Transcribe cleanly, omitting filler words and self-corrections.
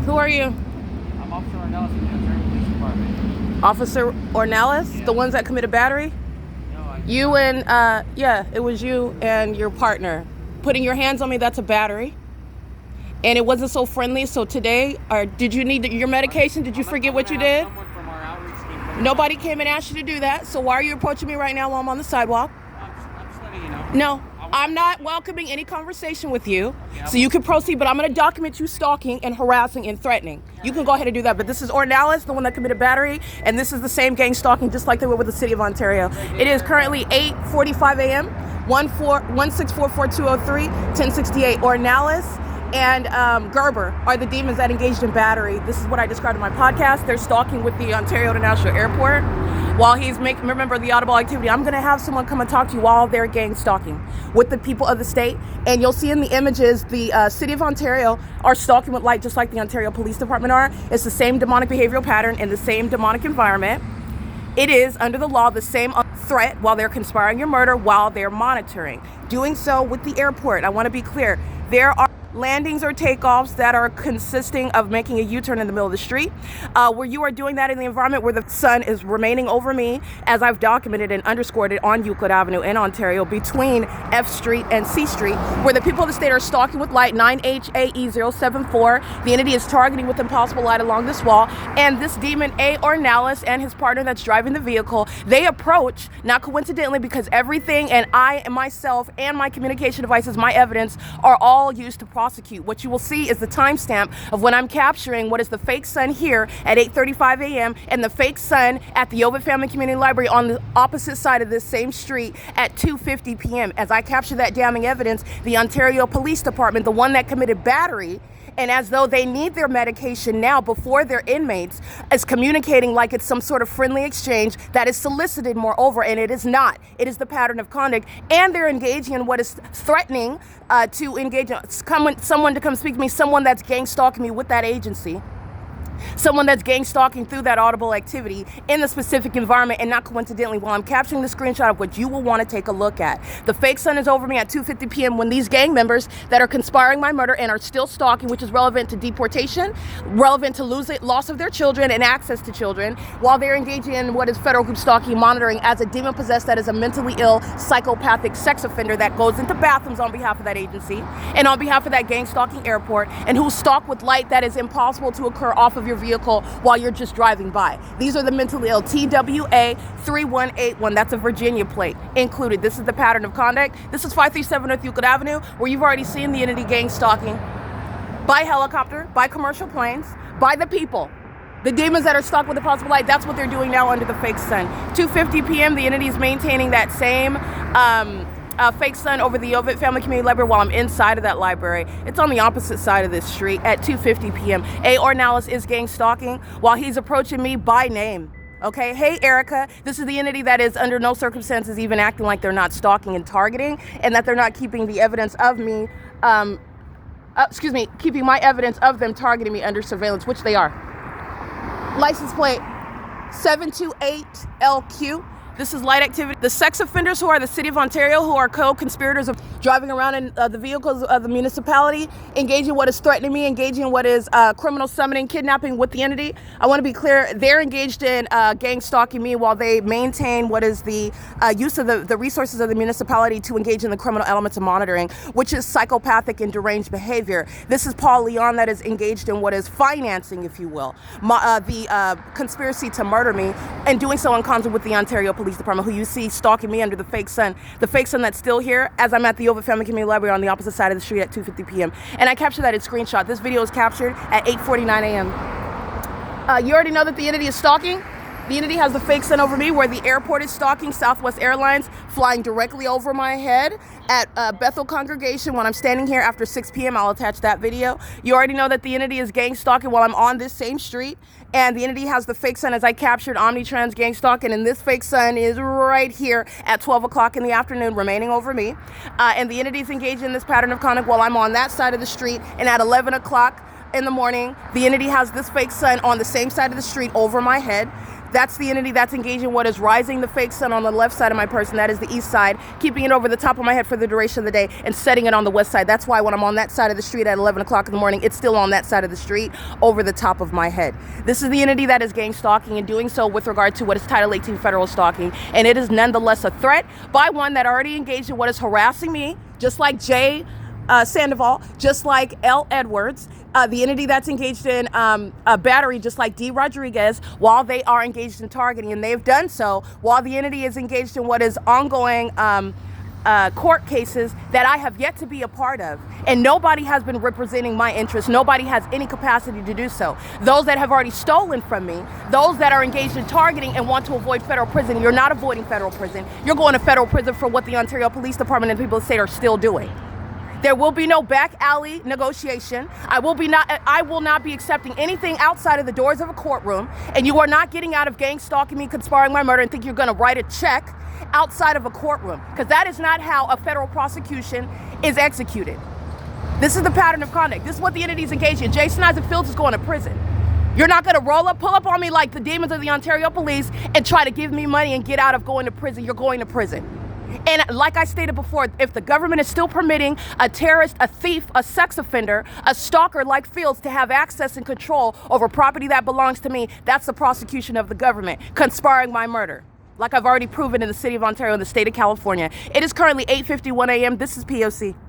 Who are you? I'm Officer Ornalis in the Ontario Police Department. Officer Ornalis? Yeah. The ones that committed battery? No, You and, yeah, it was you and your partner. Putting your hands on me, that's a battery. And it wasn't so friendly, so today, or did you need your medication? Did you forget what you did? Someone from our outreach team. Nobody came and asked you to do that, so why are you approaching me right now while I'm on the sidewalk? I'm just letting you know. No, I'm not welcoming any conversation with you, Okay, so you can proceed, but I'm going to document you stalking and harassing and threatening. You can go ahead and do that, but this is Ornalis, the one that committed battery, and this is the same gang stalking just like they were with the City of Ontario. It is currently 8:45 a.m., 1644203, 1068. Ornalis and Gerber are the demons that engaged in battery. This is what I described in my podcast. They're stalking with the Ontario International Airport while he's remember the audible activity. I'm gonna have someone come and talk to you while they're gang stalking with the people of the state. And you'll see in the images, the City of Ontario are stalking with light just like the Ontario Police Department are. It's the same demonic behavioral pattern in the same demonic environment. It is, under the law, the same threat while they're conspiring your murder while they're monitoring. Doing so with the airport, I want to be clear, there are landings or takeoffs that are consisting of making a U-turn in the middle of the street, where you are doing that in the environment where the sun is remaining over me, as I've documented and underscored it on Euclid Avenue in Ontario between F Street and C Street, where the people of the state are stalking with light 9HAE074. The entity is targeting with impossible light along this wall, and this demon A. Ornalis and his partner that's driving the vehicle, they approach, not coincidentally, because everything and I and myself and my communication devices, my evidence, are all used to prosecute. What you will see is the timestamp of when I'm capturing what is the fake sun here at 8:35 a.m. and the fake sun at the Ovid Family Community Library on the opposite side of this same street at 2:50 p.m. As I capture that damning evidence, the Ontario Police Department, the one that committed battery, and as though they need their medication now before their inmates, is communicating like it's some sort of friendly exchange that is solicited, moreover, and it is not. It is the pattern of conduct, and they're engaging in what is threatening to engage someone to come speak to me, someone that's gang stalking me with that agency. Someone that's gang stalking through that audible activity in the specific environment, and not coincidentally while I'm capturing the screenshot of what you will want to take a look at. The fake sun is over me at 2:50 p.m. when these gang members that are conspiring my murder and are still stalking, which is relevant to deportation, relevant to loss of their children and access to children, while they're engaging in what is federal group stalking, monitoring as a demon possessed that is a mentally ill psychopathic sex offender that goes into bathrooms on behalf of that agency and on behalf of that gang stalking airport, and who stalk with light that is impossible to occur off of your vehicle while you're just driving by. These are the mentally ill. TWA 3181, that's a Virginia plate included. This is the pattern of conduct. This is 537 North Euclid Avenue, where you've already seen the entity gang stalking by helicopter, by commercial planes, by the people. The demons that are stuck with the possible light, that's what they're doing now under the fake sun. 2:50 p.m., the entity is maintaining that same fake sun over the Ovid Family Community Library while I'm inside of that library. It's on the opposite side of this street at 2:50 p.m. A. Ornalis is gang stalking while he's approaching me by name. Okay, hey Erica, this is the entity that is under no circumstances even acting like they're not stalking and targeting, and that they're not keeping the evidence of me, keeping my evidence of them targeting me under surveillance, which they are. License plate 728LQ. This is light activity. The sex offenders who are the City of Ontario, who are co-conspirators of driving around in the vehicles of the municipality, engaging what is threatening me, engaging in what is criminal summoning, kidnapping with the entity. I want to be clear, they're engaged in gang stalking me while they maintain what is the use of the resources of the municipality to engage in the criminal elements of monitoring, which is psychopathic and deranged behavior. This is Paul Leon that is engaged in what is financing, if you will, the conspiracy to murder me, and doing so in concert with the Ontario Police Department, who you see stalking me under the fake sun that's still here as I'm at the Ovid Family Community Library on the opposite side of the street at 2:50 p.m. And I captured that in screenshot. This video is captured at 8:49 a.m. You already know that the entity is stalking. The entity has the fake sun over me where the airport is stalking. Southwest Airlines flying directly over my head at Bethel Congregation when I'm standing here after 6 p.m. I'll attach that video. You already know that the entity is gang stalking while I'm on this same street. And the entity has the fake sun as I captured Omnitrans gang stalking. And this fake sun is right here at 12 o'clock in the afternoon remaining over me. And the entity is engaged in this pattern of conduct while I'm on that side of the street. And at 11 o'clock in the morning, the entity has this fake sun on the same side of the street over my head. That's the entity that's engaged in what is rising the fake sun on the left side of my person. That is the east side, keeping it over the top of my head for the duration of the day and setting it on the west side. That's why when I'm on that side of the street at 11 o'clock in the morning, it's still on that side of the street over the top of my head. This is the entity that is gang stalking and doing so with regard to what is Title 18 federal stalking. And it is nonetheless a threat by one that already engaged in what is harassing me, just like Jay Sandoval, just like L. Edwards, the entity that's engaged in a battery, just like D. Rodriguez, while they are engaged in targeting. And they've done so while the entity is engaged in what is ongoing court cases that I have yet to be a part of. And nobody has been representing my interests. Nobody has any capacity to do so. Those that have already stolen from me, those that are engaged in targeting and want to avoid federal prison, you're not avoiding federal prison. You're going to federal prison for what the Ontario Police Department and people of the state are still doing. There will be no back alley negotiation. I will not be accepting anything outside of the doors of a courtroom, and you are not getting out of gang stalking me, conspiring my murder, and think you're going to write a check outside of a courtroom, because that is not how a federal prosecution is executed. This is the pattern of conduct. This is what the entity is engaged in. Jason Isaac Fields is going to prison. You're not going to pull up on me like the demons of the Ontario Police and try to give me money and get out of going to prison. You're going to prison. And like I stated before, if the government is still permitting a terrorist, a thief, a sex offender, a stalker like Fields to have access and control over property that belongs to me, that's the prosecution of the government, conspiring my murder, like I've already proven in the city of Ontario and the state of California. It is currently 8:51 a.m. This is P.O.C.